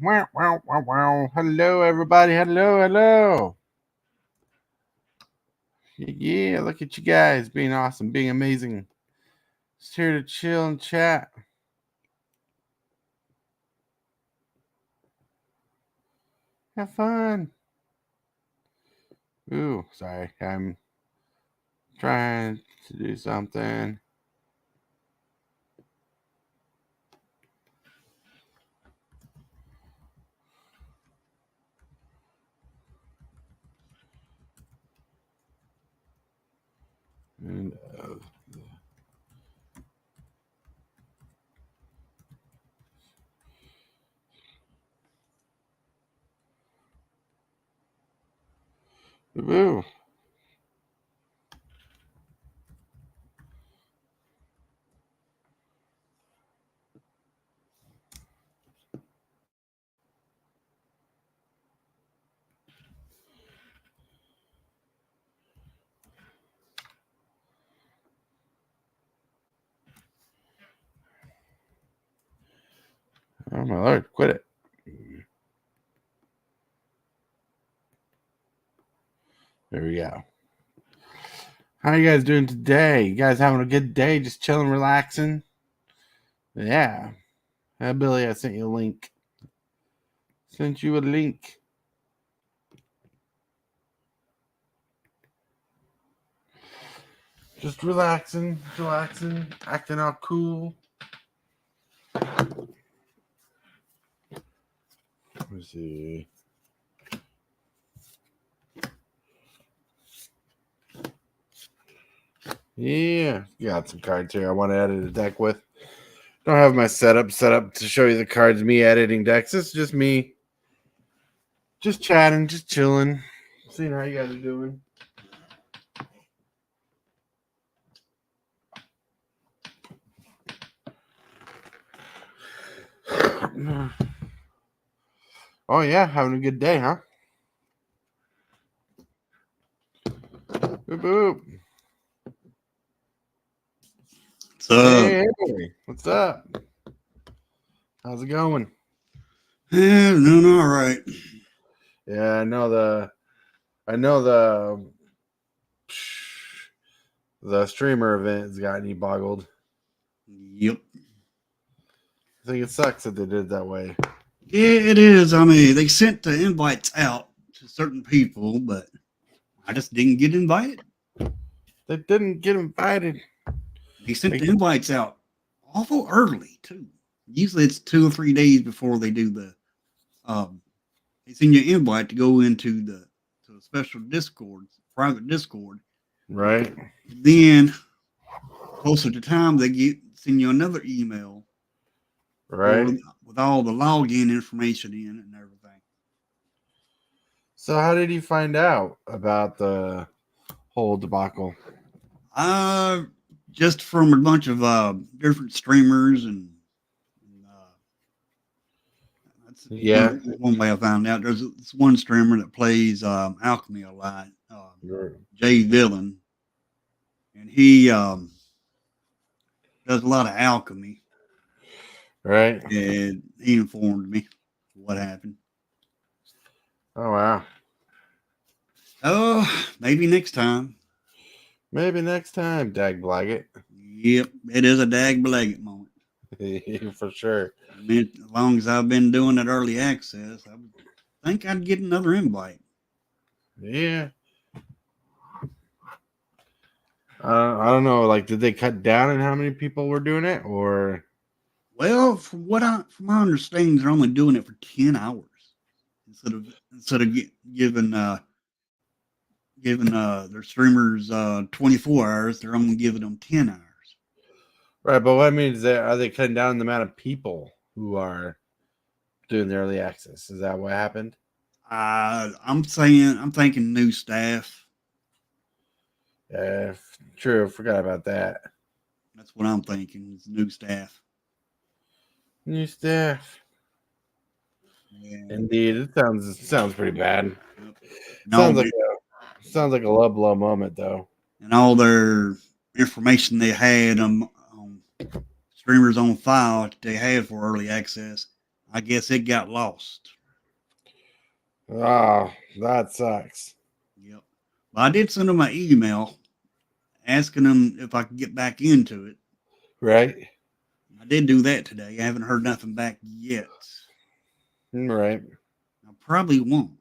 Wow, wow, wow, wow. Hello, everybody. Hello, hello. Yeah, look at you guys being awesome, being amazing. Just here to chill and chat. Have fun. Ooh, sorry. I'm trying to do something. And, ooh. Oh, my Lord. Quit it. There we go. How you guys doing today? You guys having a good day? Just chilling, relaxing? Yeah. Billy, I sent you a link. Sent you a link. Just relaxing, acting all cool. Let me see. Yeah, got some cards here I want to edit a deck with. Don't have my setup set up to show you the cards, me editing decks. This is just me just chatting, just chilling, seeing how you guys are doing. Oh yeah, having a good day, huh? Boop, boop. What's up? Hey, what's up? How's it going? Yeah, doing all right. Yeah, I know the streamer event has gotten you boggled. Yep. I think it sucks that they did it that way. Yeah, it is. I mean, they sent the invites out to certain people, but I just didn't get invited. They didn't get invited. They sent They, the invites out awful early too. Usually it's 2 or 3 days before they do the. Um, they send you an invite to go into the to a special Discord, private Discord. right, Then closer to time, they send you another email for right. with all the login information in and everything. So how did you find out about the whole debacle? Uh, just from a bunch of different streamers, and that's Yeah, one way I found out. There's this one streamer that plays alchemy a lot, Jay Villain, and he does a lot of alchemy, right. and he informed me what happened. Oh wow. Oh, maybe next time. Maybe next time, Dag Blaggett. Yep, it is a dag blaggett moment. For sure. I mean, as long as I've been doing that early access, I would think I'd get another invite. Yeah. I don't know. Like, did they cut down on how many people were doing it, or Well, from my understanding, they're only doing it for 10 hours instead of giving their streamers 24 hours. They're only giving them 10 hours. right? But what I mean is, are they cutting down the amount of people who are doing the early access? Is that what happened? I'm thinking new staff. Yeah, true. Forgot about that. That's what I'm thinking. Is new staff. New staff. Yeah. Indeed, it sounds pretty bad. Yep. And all Sounds like sounds like a low blow moment though. and all their information they had on streamers on file that they had for early access. I guess it got lost. Oh, that sucks. Yep. But I did send them an email asking them if I could get back into it. Right? I did do that today. I haven't heard nothing back yet. Right. I probably won't.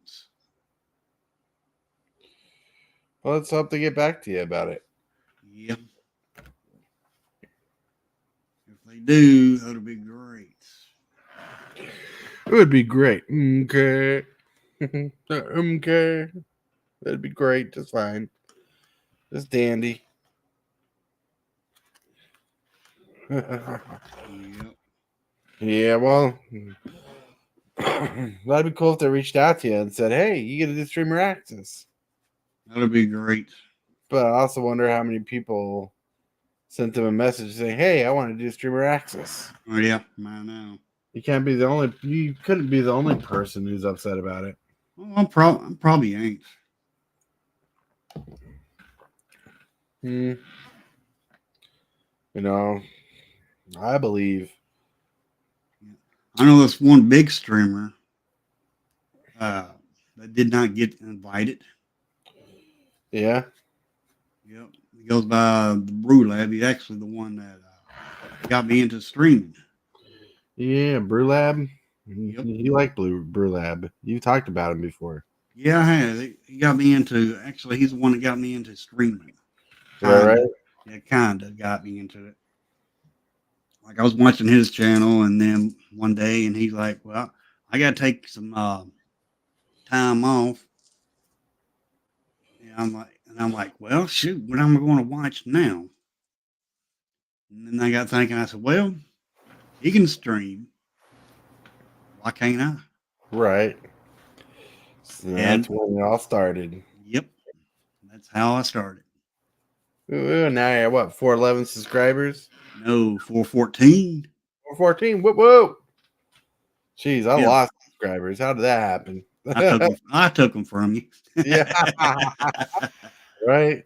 Well, let's hope they get back to you about it. Yep. If they do, that'll be great. It would be great. Okay. Okay. That'd be great. Just fine. Just dandy. Yep. Yeah, well, that'd be cool if they reached out to you and said, hey, you get to do streamer access. That'll be great. But I also wonder how many people sent them a message saying, hey, I want to do streamer access. Oh, yeah. I know. You couldn't be the only person who's upset about it. Well, I probably ain't. You know, I believe. I know this one big streamer that did not get invited. Yeah. Yep. He goes by the Brew Lab. He's actually the one that got me into streaming. Yeah, Brew Lab. Yep. You like Brew Lab. You talked about him before. Yeah, I have. He got me into, actually, he's the one that got me into streaming. Yeah, right? Yeah, kind of got me into it. Like I was watching his channel, and then one day, and he's like, well, I got to take some time off. And I'm like, well, shoot, what am I going to watch now? And then I got thinking, I said, well, he can stream. Why can't I? Right. So And that's when it all started. yep, that's how I started. Ooh, now you're what, 411 subscribers? No, 414. 414. Whoop whoop. Jeez, I Yeah, lost subscribers. How did that happen? I took them from you. Yeah. Right.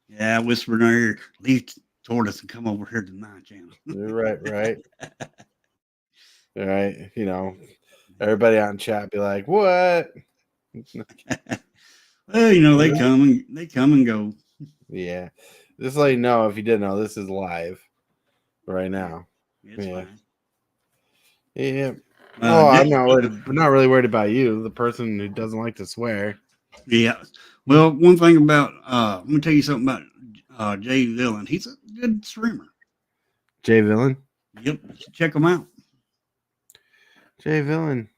Yeah, I whispered in her ear, leave Tortoise and come over here to my channel. Right. Right. You know, everybody on chat be like, what? Well, they come and go. Yeah. Just let you know, if you didn't know, this is live right now. It's fine. Yeah. Oh, I'm not really worried about you, the person who doesn't like to swear. Yeah. Well, one thing about let me tell you something about Jay Villain. He's a good streamer. Jay Villain? Yep, you should check him out. Jay Villain.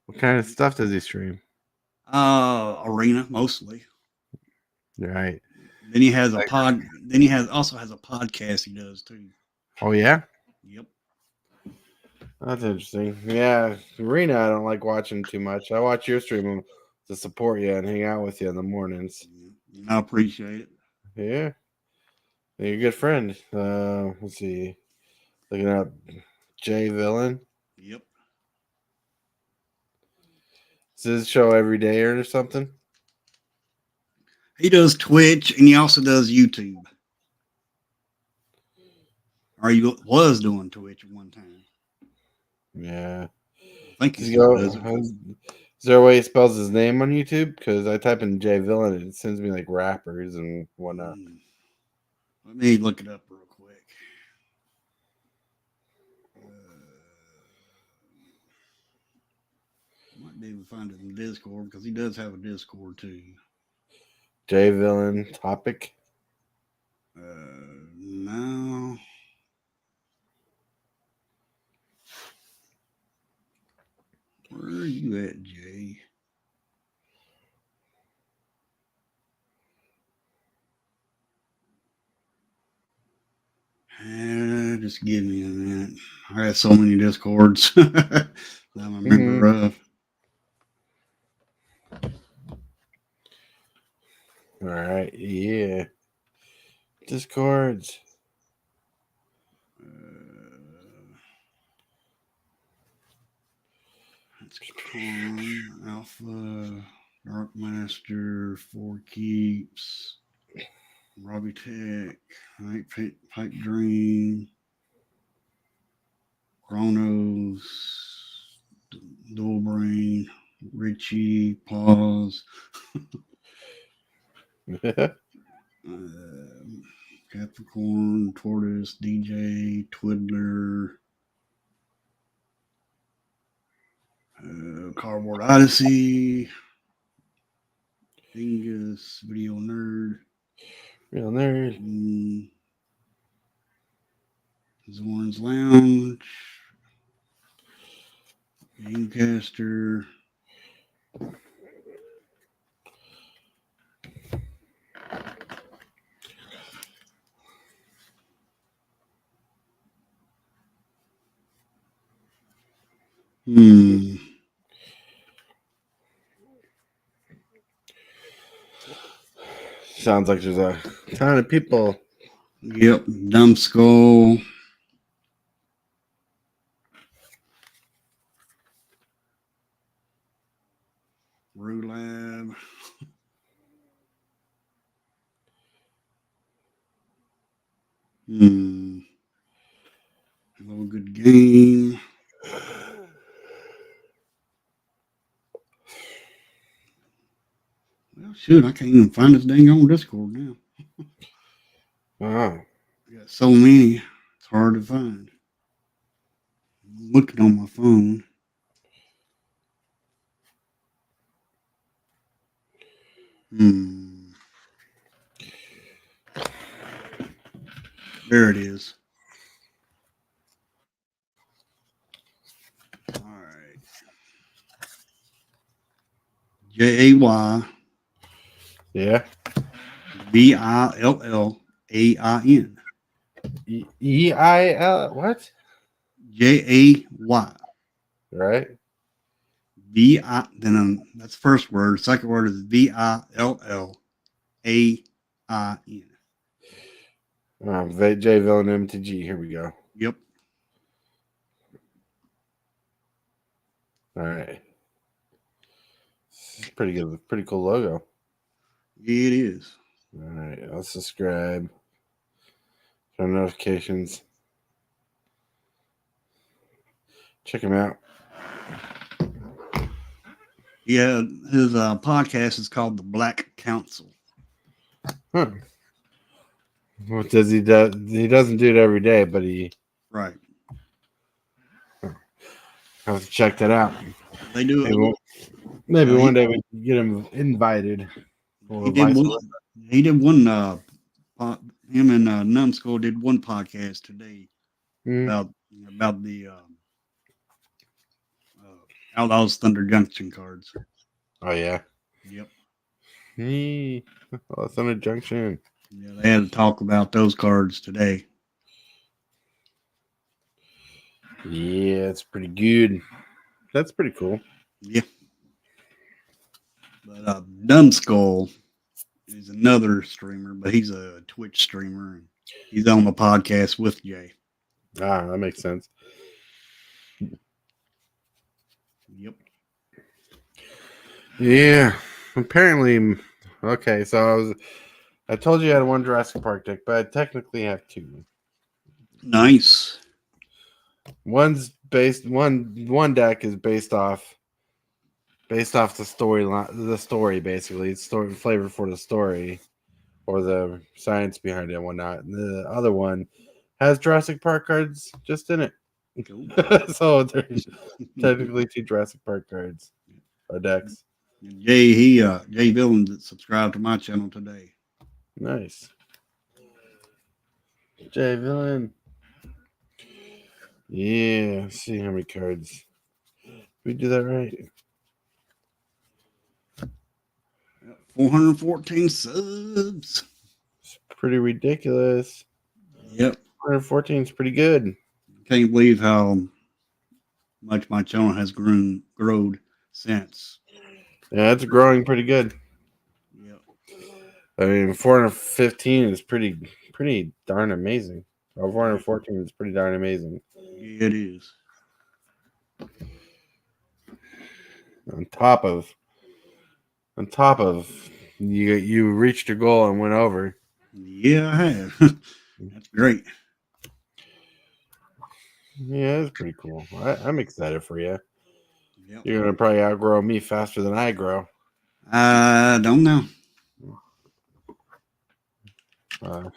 What kind of stuff does he stream? Arena mostly. Right. Then he has a pod. Then he also has a podcast he does too. Oh yeah. Yep. That's interesting. Yeah, Arena, I don't like watching too much. I watch your stream to support you and hang out with you in the mornings. I appreciate it. Yeah, you're a good friend. Let's see. Looking up Jay Villain. Yep. Does his show every day or something? He does Twitch and he also does YouTube. Or he was doing Twitch at one time. Yeah. I think he still does it. Is there a way he spells his name on YouTube? Because I type in Jay Villain and it sends me like rappers and whatnot. Let me look it up real quick. Might be able to find it in Discord because he does have a Discord too. Jay Villain topic? No. Where are you at, Jay? Just give me a minute. I have so many Discords that I'm a member of. All right. Yeah. Discords. It's Con, Alpha, Dark Master, Four Keeps, Robbie Tech, Pipe Dream. Chronos, Dual Brain, Richie, Pause, Capricorn, Tortoise, DJ, Twiddler, Cardboard Odyssey, Dingus, Video Nerd, Real nerd. Zorn's Lounge, Gamecaster. Sounds like there's a ton of people. Yep, Dumb Skull. Rulab. Hello, good game. Well, shoot, I can't even find this dang on Discord now. Wow. I got so many, it's hard to find. I'm looking on my phone. There it is. All right. JAY. Yeah. VILLAIN. EIL. What? JAY. Right. Then that's the first word. Second word is VILLAIN. J Villain MTG. Here we go. Yep. All right. It's pretty good. Pretty cool logo. It is. All right. I'll subscribe. Turn notifications. Check him out. Yeah, his podcast is called The Black Council. Huh. What does he do? He doesn't do it every day, but he. Right. I'll have to check that out. They do it. Maybe one day we can get him invited. He did one. Him and Numbskull did one podcast today about the Outlaws Thunder Junction cards. Oh yeah. Yep. Thunder Junction. Yeah, they had to talk about those cards today. Yeah, it's pretty good. That's pretty cool. Yeah. But Numbskull is another streamer, but he's a Twitch streamer, and he's on the podcast with Jay. Ah, that makes sense. Yep. Yeah. Apparently, okay. So I told you I had one Jurassic Park deck, but I technically have two. Nice. One deck is based off the story basically. It's story flavor for the story or the science behind it and whatnot. And the other one has Jurassic Park cards just in it. Cool. So there's technically two Jurassic Park cards or decks. Jay Villain that subscribed to my channel today. Nice. Jay Villain. Yeah, let's see how many cards. Did we do that right? 414 subs. It's pretty ridiculous. Yep. 414 is pretty good. Can't believe how much my channel has grown since. Yeah, it's growing pretty good. Yep. I mean, 415 is pretty darn amazing. Or 414 is pretty darn amazing. Yeah, it is. On top of you reached your goal and went over. Yeah, I have. That's great. Yeah, that's pretty cool. I'm excited for you. Yep. You're gonna probably outgrow me faster than I grow. I don't know. Uh,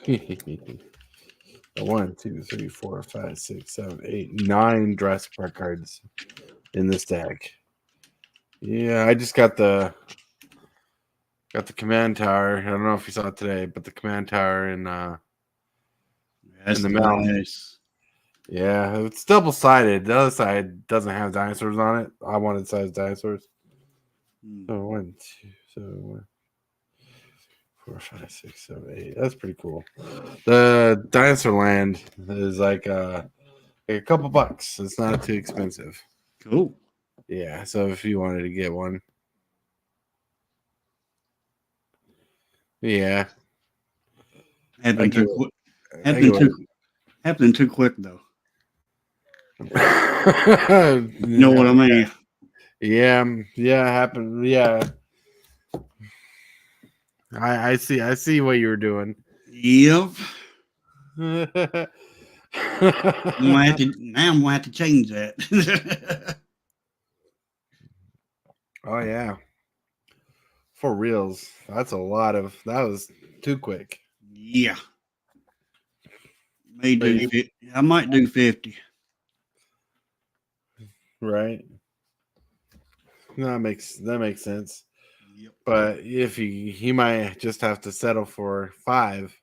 1, 2, 3, 4, 5, 6, 7, 8, 9 Jurassic Park cards in this deck. Yeah, I just got the command tower. I don't know if you saw it today, but the command tower That's in the the mail. nice. Yeah, it's double sided. The other side doesn't have dinosaurs on it. I wanted size dinosaurs. So 1, 2, so 1, 4, 5, 6, 7, 8. That's pretty cool. The dinosaur land is like a couple bucks. It's not too expensive. Cool. Yeah, so if you wanted to get one, yeah, I Happening get too it. quick. I get Happening too quick though. it. You know what I mean? Yeah, yeah, happened. Yeah, I see. I see what you were doing. Yep. Oh I'm gonna have to change that. yeah, for reals. That's a lot of. That was too quick. Yeah. May But do 50. I might do 50. right? That makes sense. Yep. But if he might just have to settle for 5,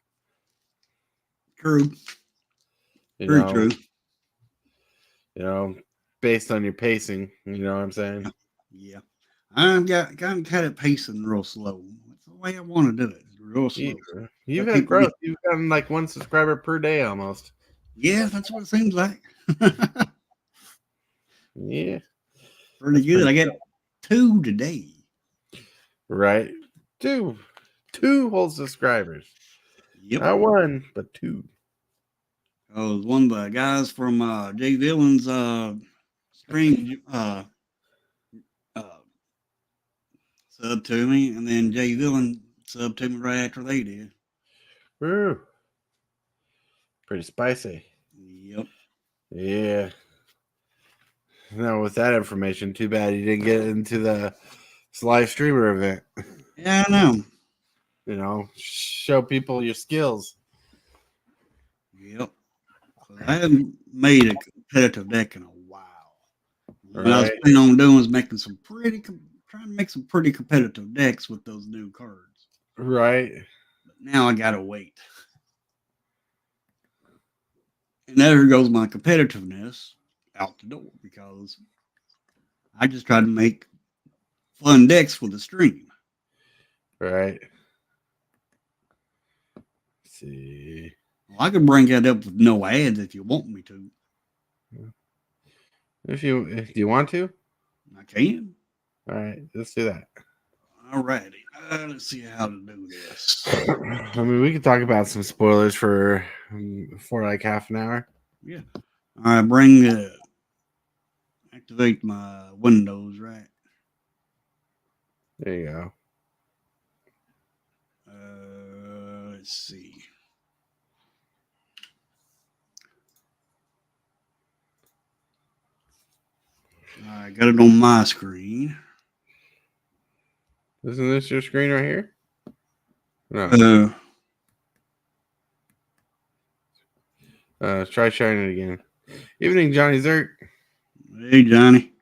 True. you Very know, true. you know, based on your pacing. You know what I'm saying? Yeah. I've got it pacing real slow. That's the way I want to do it. Real slow. You've Let had people growth. get. You've gotten like 1 subscriber per day almost. Yeah, that's what it seems like. Yeah, Pretty that's good. pretty I got 2 today. right. Two whole subscribers. Yep. Not 1, but 2. One of the guys from Jay Villain's stream uh, sub to me, and then Jay Villain sub to me right after they did. Woo. Pretty spicy. Yep. Yeah. Now with that information, too bad you didn't get into the live streamer event. Yeah, I know. You know, show people your skills. Yep. So I haven't made a competitive deck in a while. What I was Right. planning on doing is making trying to make some pretty competitive decks with those new cards. Right. But now I gotta wait. And there goes my competitiveness out the door because I just try to make fun decks for the stream. Right. Let's see. Well, I could bring that up with no ads if you want me to. If you want to, I can. all right, let's do that. Alrighty. Let's see how to do this. I mean, we could talk about some spoilers for like half an hour. Yeah. All right. Bring activate my windows. Right. There you go. Let's see. I got it on my screen. Isn't this your screen right here? No. Try sharing it again. Evening, Johnny Zert. Hey, Johnny.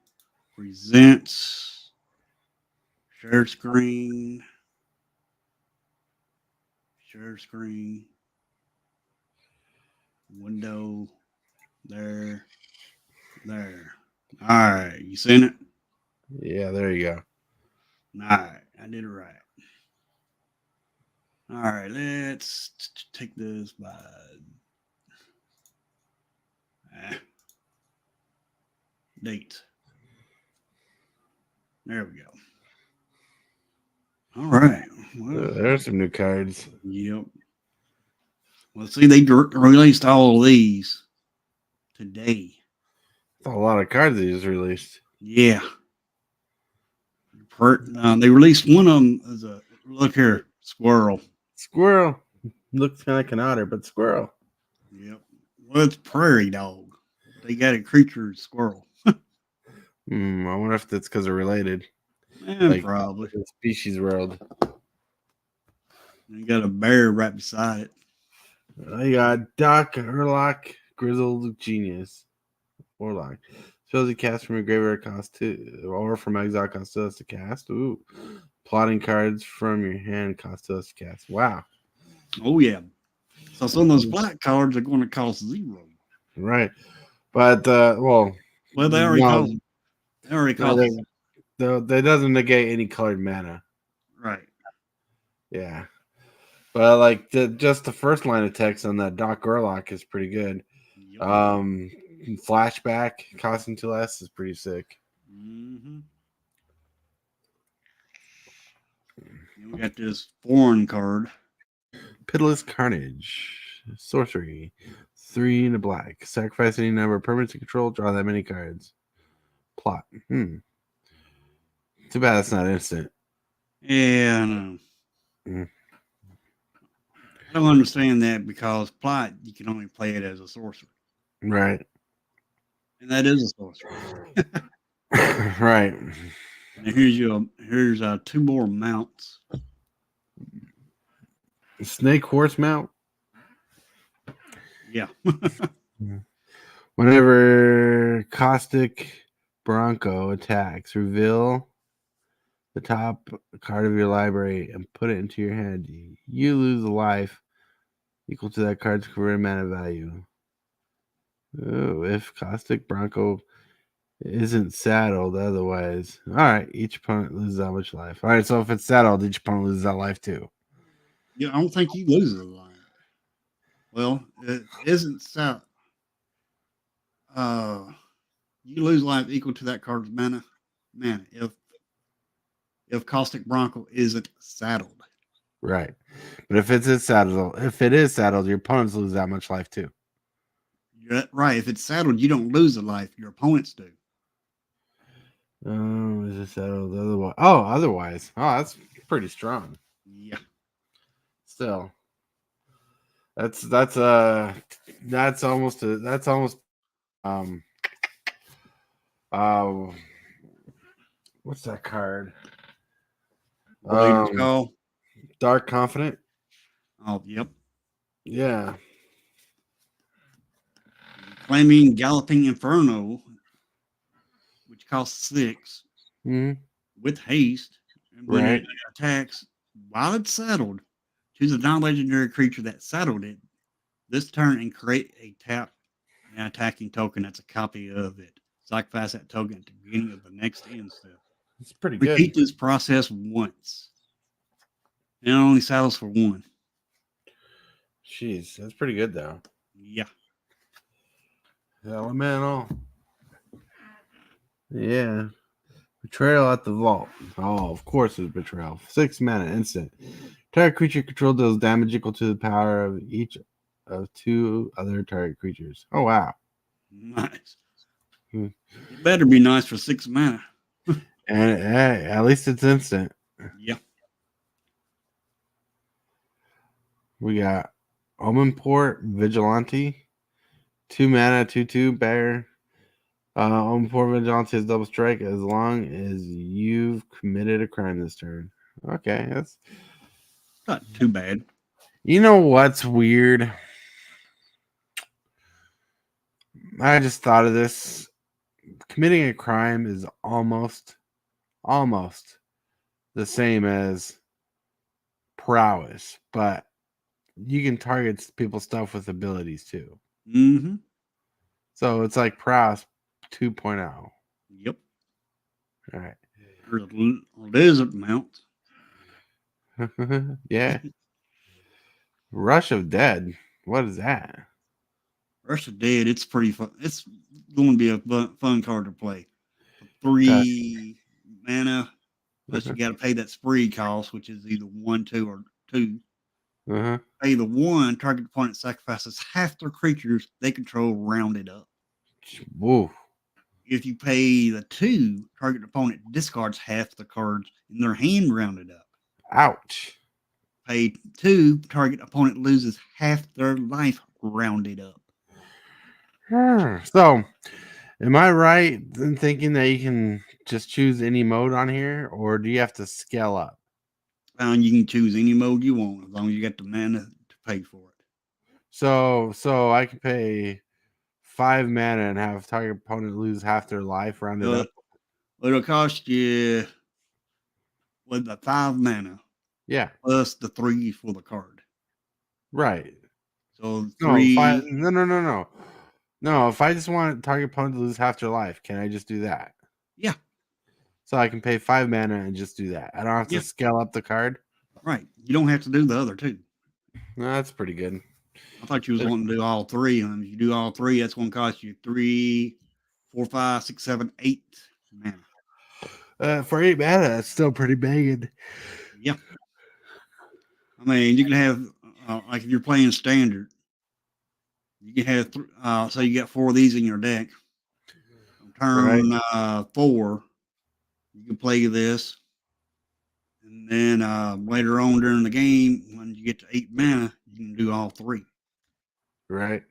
Presents. Share screen. Share screen. Window. There. There. All right. You seen it? Yeah, there you go. All right. I did it right. All right. Let's take this by. Date. There we go. All right. Well, There's some new cards. yep. Well, see, they released all of these today. That's a lot of cards they just released. Yeah. They released one of them as a look here, squirrel. Squirrel. Looks kind of like an otter, but squirrel. Yep. Well, it's prairie dog. What They got a creature squirrel. I wonder if that's because they're related. Like Probably. the species world. They got a bear right beside it. You got Duck, Urlock, Grizzled Genius. Warlock. Spells you cast from your graveyard cost 2, or from exile cost 2 less to cast. Ooh. Plotting cards from your hand cost 2 less to cast. Wow. Oh yeah. So some of those black cards are going to cost 0. Right. But Well, they already no, cost. They already no, cost. that doesn't negate any colored mana. Right. Yeah. But like just the first line of text on that Doc Urlock is pretty good. Yep. Flashback costing 2 less is pretty sick. Mm-hmm. Then we got this foreign card. Pitiless Carnage. Sorcery. 3 and a black. Sacrifice any number of permanents you control. Draw that many cards. Plot. Too bad it's not instant. Yeah, I know. Mm. I don't understand that because plot you can only play it as a sorcery, Right. and that is a sorcery. Right. Now here's 2 more mounts. Snake Horse Mount. Yeah. Whenever Caustic Bronco attacks, reveal the top card of your library and put it into your hand. You lose a life equal to that card's converted mana value. Oh, if Caustic Bronco isn't saddled, otherwise. All right, each opponent loses that much life. All right, so if it's saddled, each opponent loses that life too. Yeah, I don't think you lose a life. Well, it isn't so. You lose life equal to that card's mana. Mana. If Caustic Bronco isn't saddled. Right, but if it is saddled, your opponents lose that much life too. Right. If it's saddled, you don't lose a life. Your opponents do. Is it settled otherwise? Oh, otherwise. Oh, that's pretty strong. Yeah. Still, that's almost um uh what's that card? Blader's Call. Dark Confident. Oh, yep. Yeah. Flaming Galloping Inferno, which costs 6 Mm-hmm. with haste. And when Right. it attacks while it's saddled, choose a non-legendary creature that saddled it this turn and create a tap an attacking token that's a copy of it. Sacrifice that token at the beginning of the next end step. It's pretty Repeat good. this process once. And it only saddles for 1. Jeez, that's pretty good though. Yeah. Elemental. Yeah. Betrayal at the vault. Oh, of course it's betrayal. 6 mana instant. Target creature controlled deals damage equal to the power of each of 2 other target creatures. Oh wow. Nice. Hmm. It better be nice for 6 mana. And hey, at least it's instant. Yeah. We got Omenport Vigilante. 2 mana, 2/2 bear. Omenport Vigilante has double strike as long as you've committed a crime this turn. Okay, that's Not too bad. you know what's weird? I just thought of this. Committing a crime is almost the same as prowess, but you can target people's stuff with abilities too. Mm-hmm. So it's like prowess 2.0. Yep. All right. There's a lizard mount. Yeah. Rush of Dead. What is that? Rush of Dead, it's pretty fun. It's going to be a fun card to play. For Okay. 3 mana, plus you got to pay that spree cost, which is either 1, 2, or 2. Uh-huh. Pay the 1, target opponent sacrifices half their creatures they control rounded up. Woo. If you pay the 2, target opponent discards half the cards in their hand rounded up. Ouch. Pay 2, target opponent loses half their life rounded up. So, am I right in thinking that you can just choose any mode on here, or do you have to scale up? And you can choose any mode you want as long as you got the mana to pay for it. So I can pay 5 mana and have target opponent lose half their life, rounded It'll, up. it'll cost you with the 5 mana Yeah, plus the 3 for the card. right. So No, if I 3, no. If I just want target opponent to lose half their life, can I just do that? yeah, So I can pay 5 mana and just do that. I don't have to yeah, scale up the card. right. You don't have to do the other two. No, that's pretty good. I thought you was wanting to do all three. And if you do all three, that's going to cost you 3, 4, 5, 6, 7, 8 mana. For 8 mana, that's still pretty banging. Yeah. I mean, you can have, like if you're playing standard, you can have, say you got 4 of these in your deck. Right, On turn 4, you can play this. And then later on during the game, when you get to 8 mana, you can do all three. right.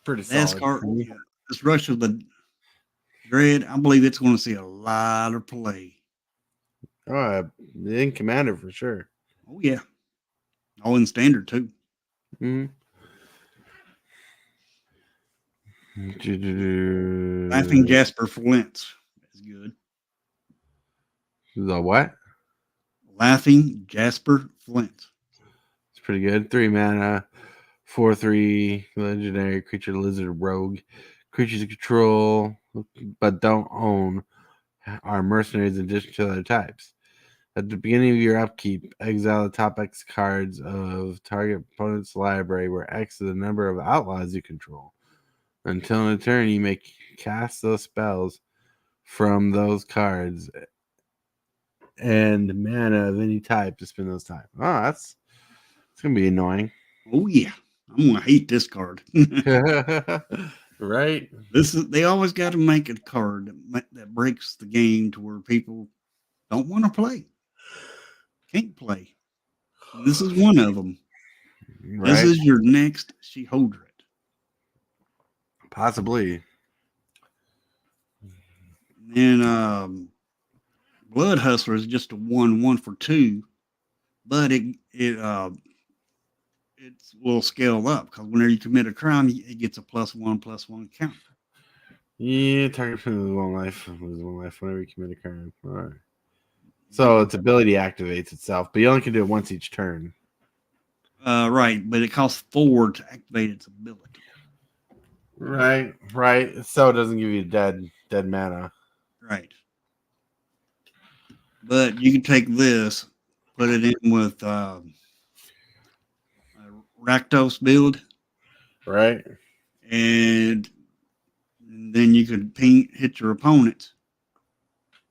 Pretty Last solid. card, yeah, this Rush of the Dread, I believe it's going to see a lot of play. Oh, in Commander for sure. Oh, yeah. All in standard, too. Laughing Mm-hmm. Jasper Flint is good. The what? Laughing Jasper Flint. It's pretty good. 3 mana, 4/3 legendary creature, lizard rogue. Creatures you control but don't own are mercenaries in addition to other types. At the beginning of your upkeep, exile the top X cards of target opponent's library, where X is the number of outlaws you control. Until in a turn, you may cast those spells from those cards and mana of any type to spend those time. Oh, that's it's gonna be annoying. Oh, yeah. I'm going to hate this card. Right? They always got to make a card that breaks the game to where people don't want to play, can't play. And this is one of them. This Right? is your next Sheholdred. Possibly. And Blood Hustler is just a 1/1 for 2, but it will scale up because whenever you commit a crime, it gets a +1/+1 counter. Yeah, target opponent loses 1 life. Loses 1 life whenever you commit a crime. All right. So its ability activates itself, but you only can do it once each turn. Right, but it costs 4 to activate its ability. Right, right. So it doesn't give you dead mana. Right. But you can take this, put it in with a Rakdos build, Right? and then you could hit your opponent.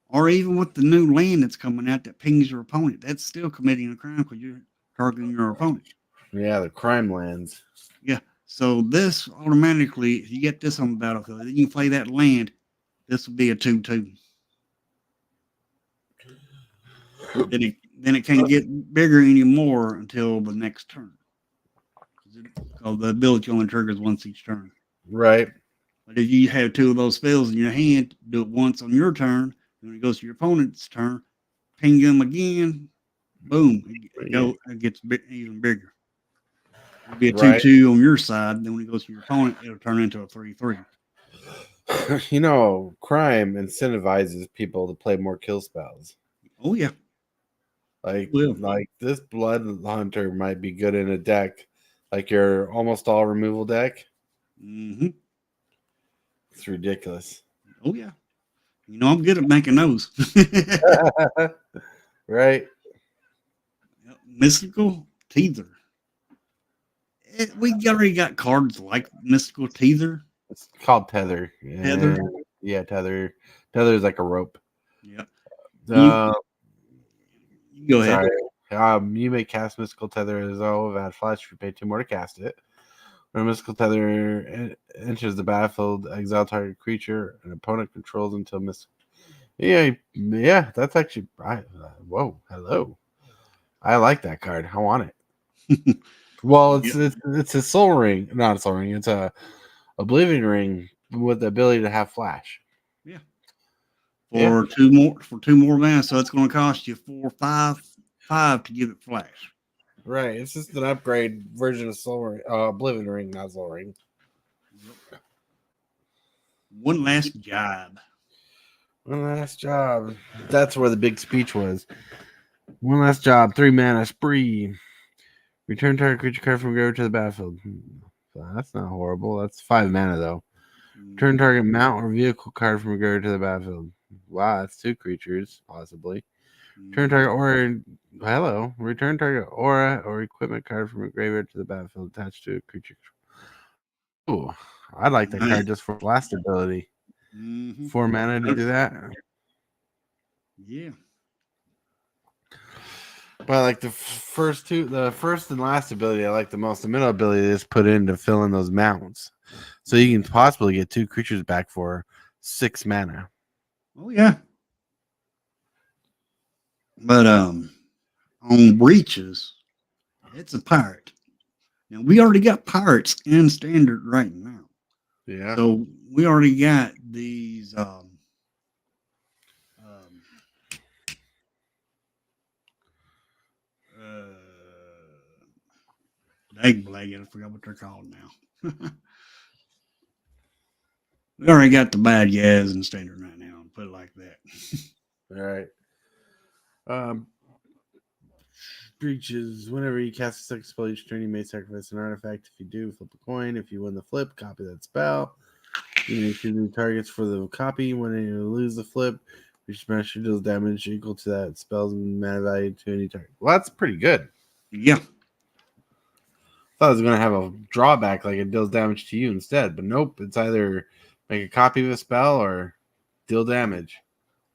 Or even with the new land that's coming out that pings your opponent, that's still committing a crime because you're targeting your opponent. Yeah, the crime lands. Yeah. So this automatically, if you get this on the battlefield, then you can play that land. This will be a 2/2. Then it can't get bigger anymore until the next turn. Because the ability only triggers once each turn. Right. But if you have 2 of those spells in your hand, do it once on your turn. When it goes to your opponent's turn, ping them again. Boom! It gets even bigger. It'll be a Right. 2/2 on your side. Then when it goes to your opponent, it'll turn into a 3/3. You know, crime incentivizes people to play more kill spells. Oh yeah, Like this blood hunter might be good in a deck, like your almost all removal deck. Mm-hmm. It's ridiculous. Oh yeah. You know I'm good at making those. Right? Mystical Teether. We already got cards like Mystical Teether. It's called tether. Tether. Yeah, tether. Tether is like a rope. Yeah. Uh, You go ahead. Sorry. You may cast mystical tether as though of add flash if you pay 2 more to cast it. When a mystical tether enters the battlefield, exile target creature an opponent controls until mystical. Yeah, that's actually right. Whoa, hello. I like that card. I want it. Well, it's a soul ring, not a soul ring. It's a Oblivion Ring with the ability to have flash. Yeah. Yeah. For two more mana, so it's going to cost you 5 to give it flash. Right. It's just an upgrade version of Oblivion Ring, not Soul Ring. Yep. One last job. One last job. That's where the big speech was. One last job. 3 mana spree. Return target creature card from graveyard to the battlefield. So that's not horrible. That's 5 mana though. Return target mount or vehicle card from graveyard to the battlefield. Wow, that's 2 creatures possibly. Return target aura. Hello. Return target aura or equipment card from a graveyard to the battlefield attached to a creature. Ooh, I like that card just for blast ability. 4 mana to do that. Yeah. But like the first and last ability I like the most. The middle ability is put in to fill in those mounts. So you can possibly get 2 creatures back for 6 mana. Oh yeah. But on breaches, it's a pirate. Now we already got pirates in standard right now. Yeah. So we already got these egg blag, I forgot what they're called now. We already got the bad guys in standard right now, put it like that. All right. Breaches. Whenever you cast a second spell each turn, you may sacrifice an artifact. If you do, flip a coin. If you win the flip, copy that spell. You may choose new targets for the copy. When you lose the flip, your smasher deals damage equal to that spell's mana value to any target. Well, that's pretty good. Yeah. I thought it was going to have a drawback, like it deals damage to you instead. But nope, it's either make a copy of a spell or deal damage.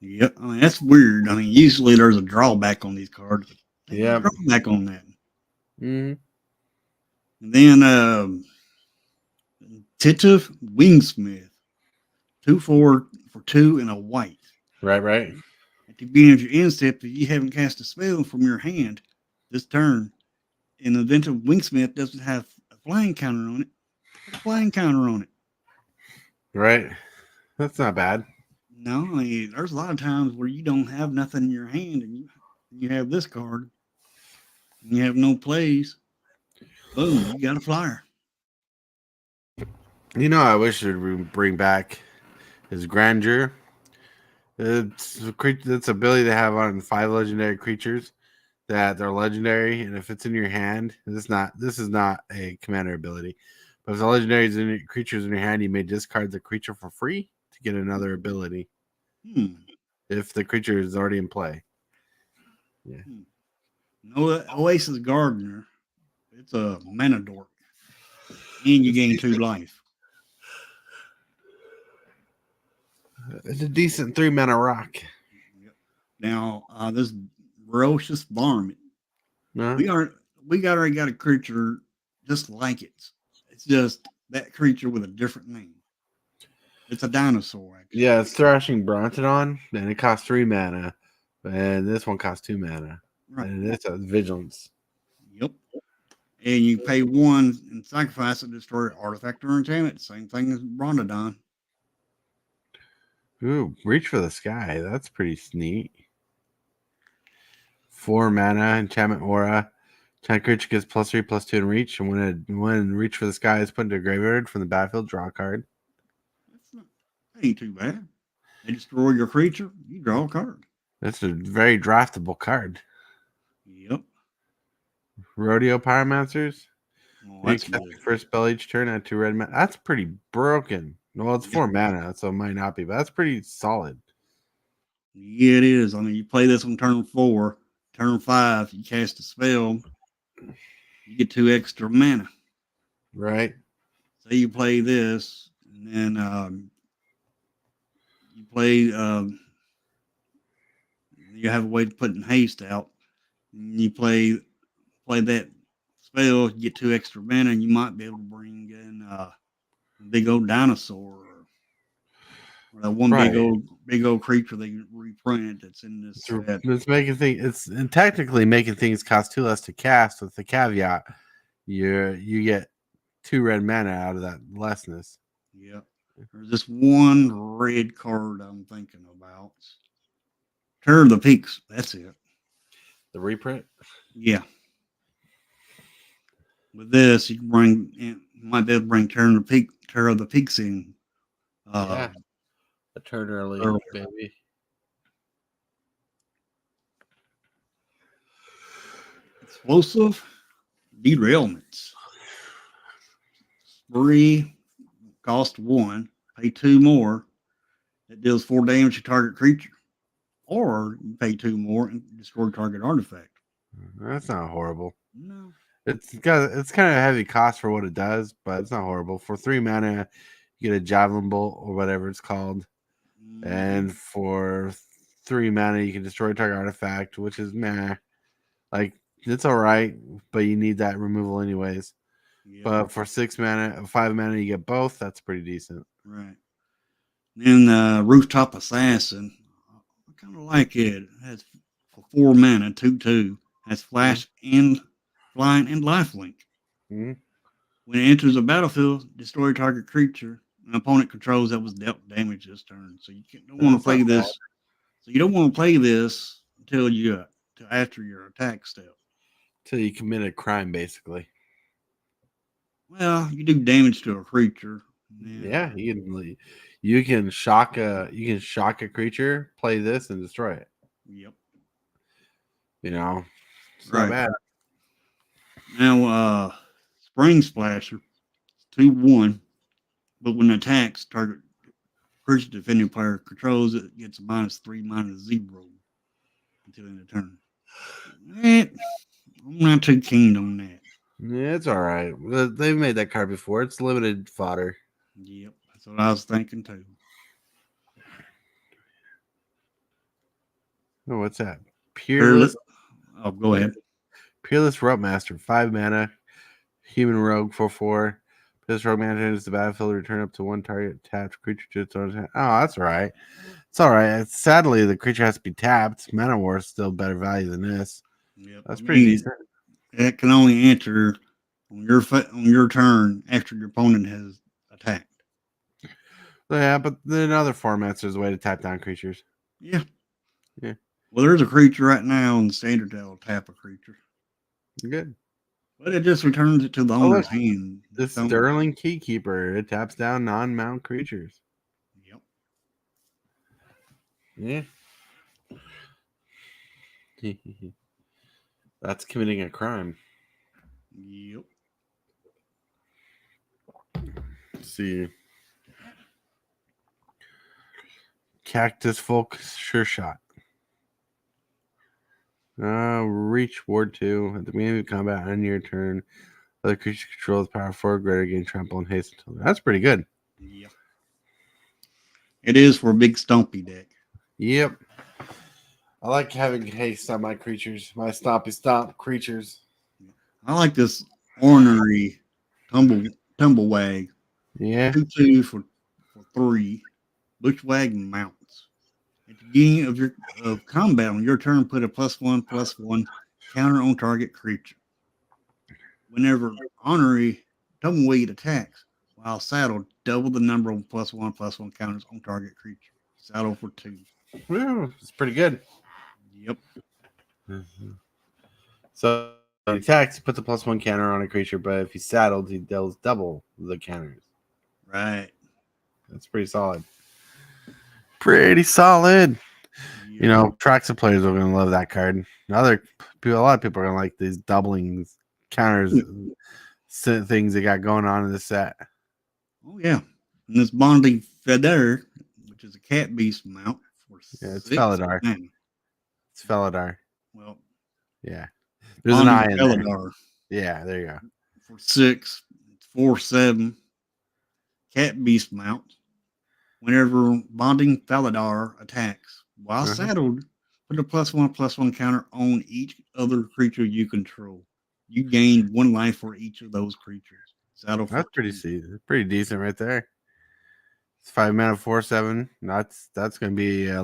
Yep. I mean, that's weird. I mean, usually there's a drawback on these cards. Yeah. Drawback on that. Mm-hmm. And then Titov Wingsmith. 2 for 2 and a white. Right. At the beginning of your end step, if you haven't cast a spell from your hand this turn, in the event of Wingsmith doesn't have a flying counter on it, put a flying counter on it. Right. That's not bad. No, I mean, there's a lot of times where you don't have nothing in your hand and you have this card and you have no plays. Boom, you got a flyer. You know, I wish it would bring back his grandeur. It's ability to have on 5 legendary creatures that they're legendary, and if it's in your hand, this is not a commander ability. But if the legendary creatures in your hand, you may discard the creature for free to get another ability. If the creature is already in play. Yeah. No Oasis Gardener. It's a mana dork. And you gain 2 life. It's a decent 3 mana rock. Now, this ferocious varmint. We already got a creature just like it. It's just that creature with a different name. It's a dinosaur, actually. Yeah, it's Thrashing Brontodon, and it costs 3 mana. And this one costs 2 mana. Right. And it's a Vigilance. Yep. And you pay 1 and sacrifice it to destroy artifact or enchantment. Same thing as Brontodon. Ooh, Reach for the Sky. That's pretty neat. 4 mana, enchantment aura. Enchant creature gets +3/+2 in reach. And when Reach for the Sky is put into a graveyard from the battlefield, draw a card. That ain't too bad. They destroy your creature, you draw a card. That's a very draftable card. Yep. Rodeo Pyromancers. Oh, that's good. First spell each turn at 2 red mana. That's pretty broken. Well, it's 4 mana, so it might not be, but that's pretty solid. Yeah, it is. I mean, you play this on turn 4, turn 5, you cast a spell, you get 2 extra mana. Right. Say you play this, and then you play, you have a way to put in haste out. And you play that spell, you get 2 extra mana, and you might be able to bring in a big old dinosaur. Or that one big old creature they reprint that's in this set. It's technically making things cost 2 less to cast, with the caveat you get 2 red mana out of that lessness. Yep. There's this one red card I'm thinking about. Terror of the Peaks. That's it. The reprint. Yeah. With this, you can bring you might be able to bring Terror of the Peaks in. Yeah, a turn early, Earlier. baby. Explosive derailments. 3 cost 1. Pay 2 more. It deals 4 damage to target creature. Or you pay 2 more and destroy target artifact. That's not horrible. No. It's kind of a heavy cost for what it does, but it's not horrible. For 3 mana, you get a javelin bolt or whatever it's called, and for 3 mana, you can destroy a target artifact, which is meh. Like it's all right, but you need that removal anyways. Yep. But for 6 mana, 5 mana, you get both. That's pretty decent. Right. Then Rooftop Assassin. I kind of like it. It has for 4 mana, 2/2. Has flash and flying and lifelink. Mm-hmm. When it enters a battlefield, destroy a target creature an opponent controls that was dealt damage this turn. So you don't want to play this. So you don't want to play this until till after your attack step. Till you commit a crime, basically. Well, you do damage to a creature. Yeah, you can shock a creature, play this, and destroy it. Yep. It's not bad. Now, Spring Splasher, 2/1, but when it attacks, target creature defending player controls it gets a -3, -0 until end of turn. I'm not too keen on that. Yeah, it's all right. They've made that card before. It's limited fodder. Yep, that's what I was thinking too. Oh, what's that? Peerless. Oh, go ahead. Peerless Rope Master, 5 mana, human rogue, 4/4. This rogue master enters the battlefield. Return up to 1 target tapped creature to its own. Oh, that's all right. It's all right. Sadly, the creature has to be tapped. Mana War is still better value than this. Yep. That's pretty decent. It can only enter on your turn after your opponent has attacked. Yeah, but in other formats, there's a way to tap down creatures. Yeah. Yeah. Well, there's a creature right now in Standard that will tap a creature. Good. But it just returns it to the owner's hand. The Sterling Keykeeper. It taps down non-mount creatures. Yep. Yeah. That's committing a crime. Yep. Let's see. Cactus Folk Sure Shot. Reach Ward 2. At the beginning of combat on your turn, other creature controls power 4 greater, gain trample and haste. That's pretty good. Yep. It is for a big stumpy deck. Yep. I like having haste on my creatures, my stompy stomp creatures. I like this ornery tumblewag. Yeah. 2/2 for 3. Bushwag mounts. At the beginning of combat on your turn, put a +1/+1 counter on target creature. Whenever ornery tumbleweed attacks, while saddled, double the number of +1/+1 counters on target creature. Saddle for 2. Well, it's pretty good. Yep. Mm-hmm. So he attacks, he puts a +1 counter on a creature, but if he's saddled, he deals double the counters. Right. That's pretty solid. Pretty solid. Yep. Traxa players are going to love that card. A lot of people are going to like these doubling counters things they got going on in this set. Oh, yeah. And this Bonding Feather, which is a cat beast mount for it's Felidar. It's Felidar. Well, yeah. There's an eye in Felidar. there. Yeah, there you go. For 6, it's 4/7. Cat beast mount. Whenever Bonding Felidar attacks, while saddled, put a +1/+1 counter on each other creature you control. You gain 1 life for each of those creatures. Saddle for That's pretty decent right there. It's 5 mana, 4/7. That's going to be a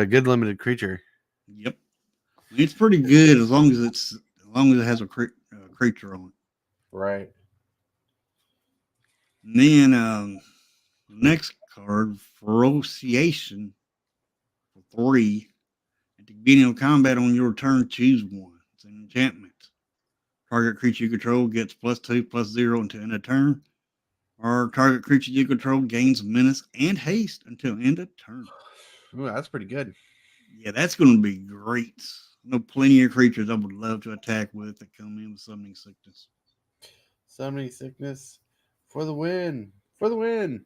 good limited creature. Yep, it's pretty good as long as it has a creature on it. Right. And then the next card, Ferociation for 3. At the beginning of combat on your turn, choose one. It's an enchantment. Target creature you control gets +2/+0 until end of turn. Or target creature you control gains menace and haste until end of turn. Ooh, that's pretty good. Yeah, that's going to be great. I know plenty of creatures I would love to attack with that come in with Summoning Sickness. Summoning Sickness for the win. For the win.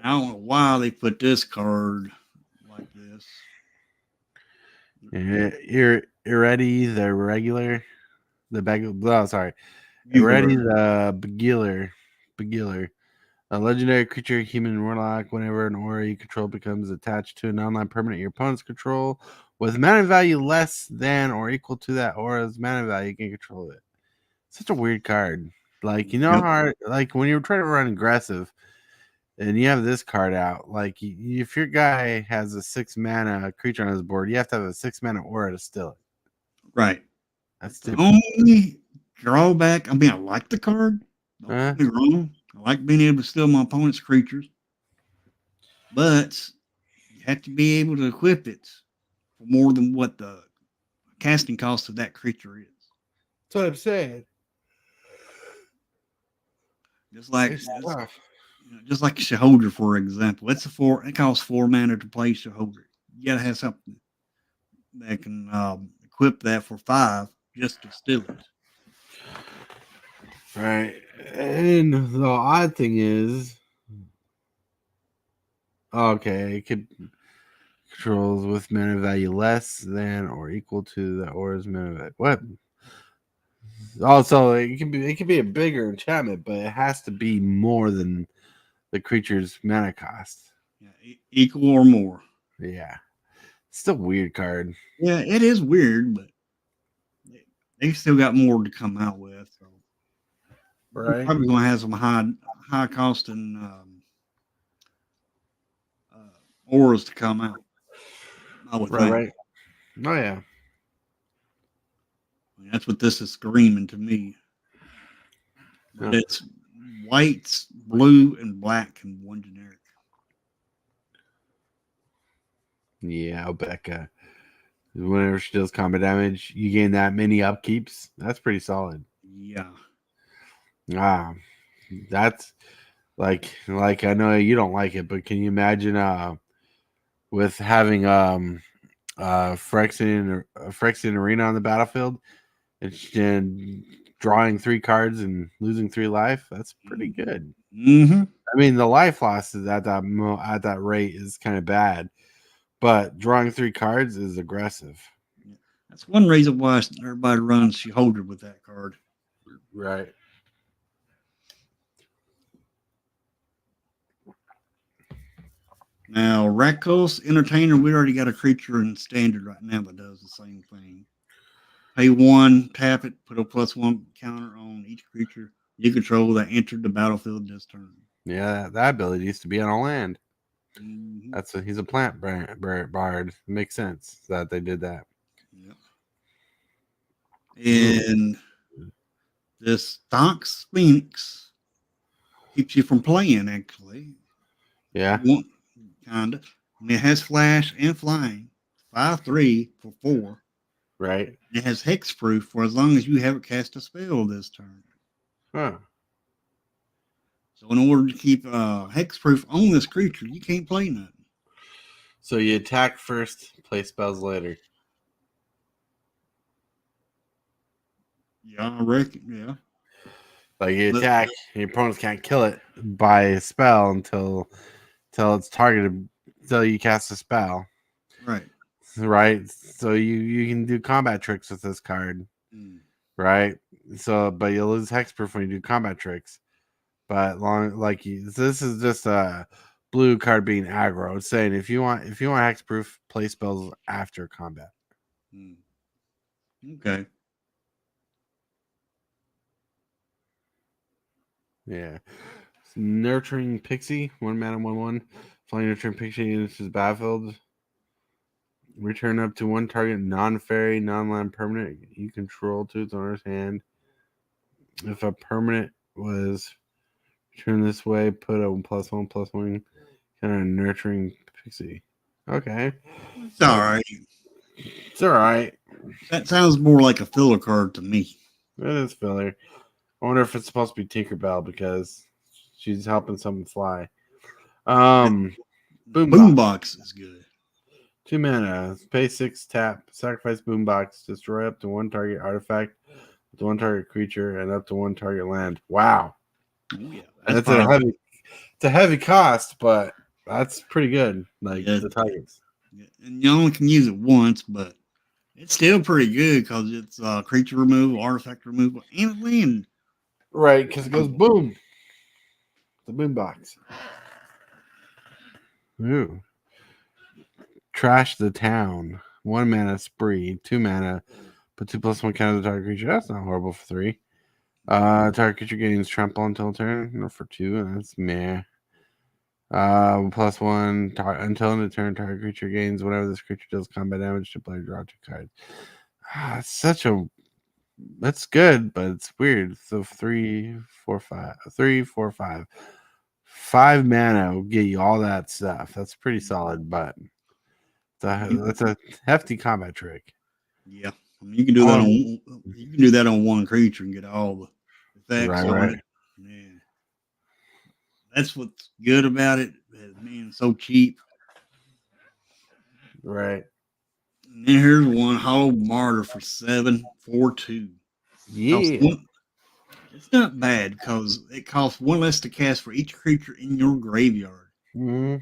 I don't know why they put this card like this. Ready the regular, the bag. Oh, sorry. Ready Bugler. the Beguiler. A legendary creature, human warlock. Whenever an aura you control becomes attached to an online permanent your opponent's control, with mana value less than or equal to that aura's mana value, you can control it. Such a weird card. Like, you know Yep. how, like, when you're trying to run aggressive and you have this card out, like, if your guy has a 6 mana creature on his board, you have to have a 6 mana aura to steal it. Right. That's The stupid. only drawback, I mean, I like the card. Don't Uh, get me wrong. I like being able to steal my opponent's creatures. But you have to be able to equip it for more than what the casting cost of that creature is. that's what I'm saying. Just like It's tough. just like Shaholder, for example. It costs 4 mana to play Shaholder. You gotta have something that can equip that for 5 just to steal it. Right. And the odd thing is, okay, it could controls with mana value less than or equal to the aura's mana value. What? Also, it can be a bigger enchantment, but it has to be more than the creature's mana cost. Yeah, equal or more. Yeah. Still weird card. Yeah, it is weird, but they still got more to come out with. So they're Right. probably going to have some high cost and auras to come out. I would Right, think. right. Oh yeah. I mean, that's what this is screaming to me. But Yeah. it's white, blue, and black in one generic. Yeah, Becca. Whenever she deals combat damage, you gain that many upkeeps. That's pretty solid. Yeah. Ah, that's like I know you don't like it, but can you imagine with having Phyrexian Arena on the battlefield and drawing 3 cards and losing 3 life? That's pretty good. Mm-hmm. I mean, the life losses at that rate is kind of bad, but drawing 3 cards is aggressive. Yeah. That's one reason why everybody runs Sheholder with that card. Right. Now, Rakos Entertainer, we already got a creature in standard right now that does the same thing. Pay 1, tap it, put a +1 counter on each creature you control that entered the battlefield this turn. Yeah, that ability used to be on a land. Mm-hmm. He's a plant bard. It makes sense that they did that. Yep. Ooh. And this Donks Phoenix keeps you from playing, actually. Yeah. Kind of. And it has flash and flying. 5/3 for 4. Right. It has hexproof for as long as you haven't cast a spell this turn. Huh. So in order to keep hexproof on this creature, you can't play nothing. So you attack first, play spells later. Yeah, I reckon. Yeah. Like you But, attack, your opponents can't kill it by a spell until it's targeted until you cast a spell. right. Right. So you can do combat tricks with this card. Mm. Right. So but you'll lose hexproof when you do combat tricks. But this is just a blue card being aggro. It's saying if you want hexproof, play spells after combat. Mm. Okay. Yeah. Nurturing Pixie, 1 mana, 1/1. Flying Nurturing Pixie enters battlefield. Return up to 1 target non-fairy, non-land permanent you control to its owner's hand. If a permanent was Turn this way, put a +1/+1 kind of nurturing pixie. Okay. It's all right. It's all right. That sounds more like a filler card to me. It is filler. I wonder if it's supposed to be Tinkerbell because she's helping someone fly. Boombox. Boombox is good. 2 mana. Pay 6, tap. Sacrifice Boombox. Destroy up to 1 target artifact, up to 1 target creature, and up to 1 target land. Wow. Oh, yeah. It's a heavy cost, but that's pretty good. Like the targets. And you only can use it once, but it's still pretty good because it's creature removal, artifact removal, and land. Right, because it goes boom. The Boombox. Ooh. Trash the town. 1 mana spree. 2 mana. Put 2/+1 counter the target creature. That's not horrible for 3. Target creature gains trample until turn. No, for 2, and that's meh. +1 until end of turn, target creature gains whenever this creature deals combat damage to player, draw 2 cards. That's good, but it's weird. So 3, 4, 5. 3, 4, 5. 5 mana will get you all that stuff. That's pretty solid, but that's a hefty combat trick. Yeah, I mean, you can do that on one creature and get all the effects on it. Yeah. That's what's good about it, being so cheap. Right. And then here's one, Hollow Martyr for 7 for 2. Yeah. It's not bad because it costs 1 less to cast for each creature in your graveyard. Mm-hmm.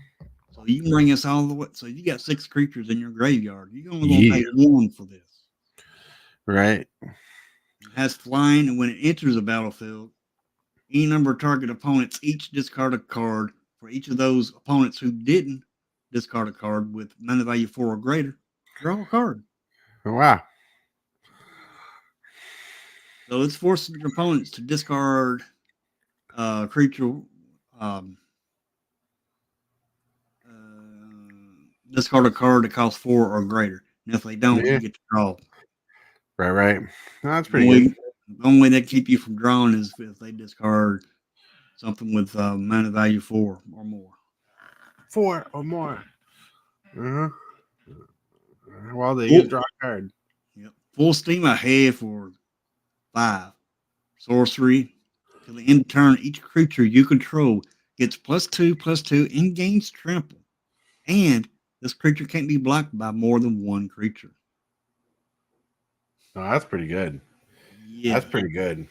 So you can bring us all the way. So you got 6 creatures in your graveyard. You're only going to pay 1 for this. Right. It has flying, and when it enters a battlefield, any number of target opponents each discard a card. For each of those opponents who didn't discard a card with mana value 4 or greater, draw a card. Wow. So it's forcing your opponents to discard creature, discard a card that costs 4 or greater. And if they don't, you get to draw. Right. No, that's pretty good. The only way they keep you from drawing is if they discard something with mana value 4 or more. 4 or more. Well, they get to draw a card. Yep. Full steam ahead for 5. Sorcery. Till the end of turn, each creature you control gets +2/+2 and gains trample. And this creature can't be blocked by more than 1 creature. Oh, that's pretty good. Yeah. That's pretty good.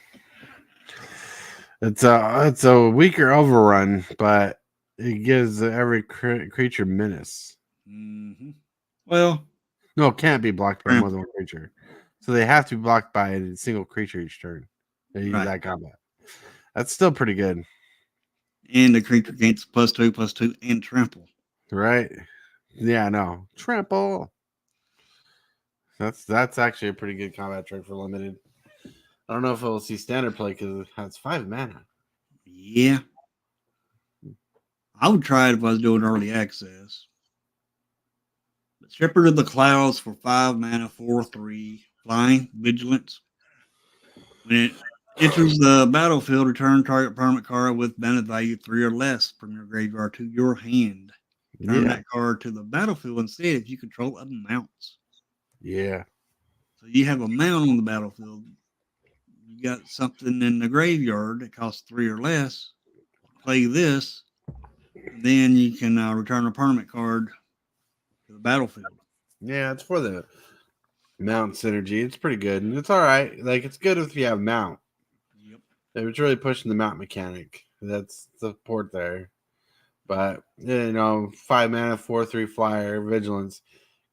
It's a weaker overrun, but it gives every creature menace. Mm-hmm. Well, no, it can't be blocked by more than 1 creature. So they have to be blocked by a single creature each turn. They use that combat. That's still pretty good. And the creature gains +2/+2 and trample. Right. Yeah, no. Trample. That's actually a pretty good combat trick for limited. I don't know if it will see standard play because it has 5 mana. Yeah. I would try it if I was doing early access. But Shepherd of the Clouds for 5 mana, 4/3, flying, vigilance. When it enters the battlefield, return target permanent card with mana value 3 or less from your graveyard to your hand. Turn that card to the battlefield instead if you control amounts. Yeah. So you have a mount on the battlefield. You got something in the graveyard that costs 3 or less. Play this. Then you can return a permanent card to the battlefield. Yeah, it's for the mount synergy. It's pretty good. And it's all right. Like, it's good if you have mount. Yep. It's really pushing the mount mechanic. That's the port there. But, 5 mana, 4/3 flyer, vigilance.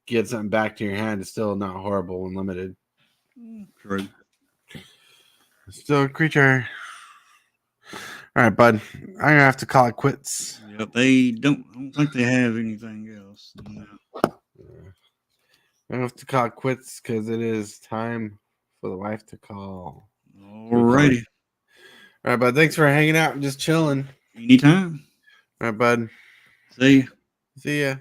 Get something back to your hand is still not horrible and limited. True. Still a creature. All right, bud. I'm gonna have to call it quits. Yep, I don't think they have anything else. No. I have to call it quits because it is time for the wife to call. Alrighty. All right, bud. Thanks for hanging out and just chilling. Anytime. All right, bud. See ya. See ya.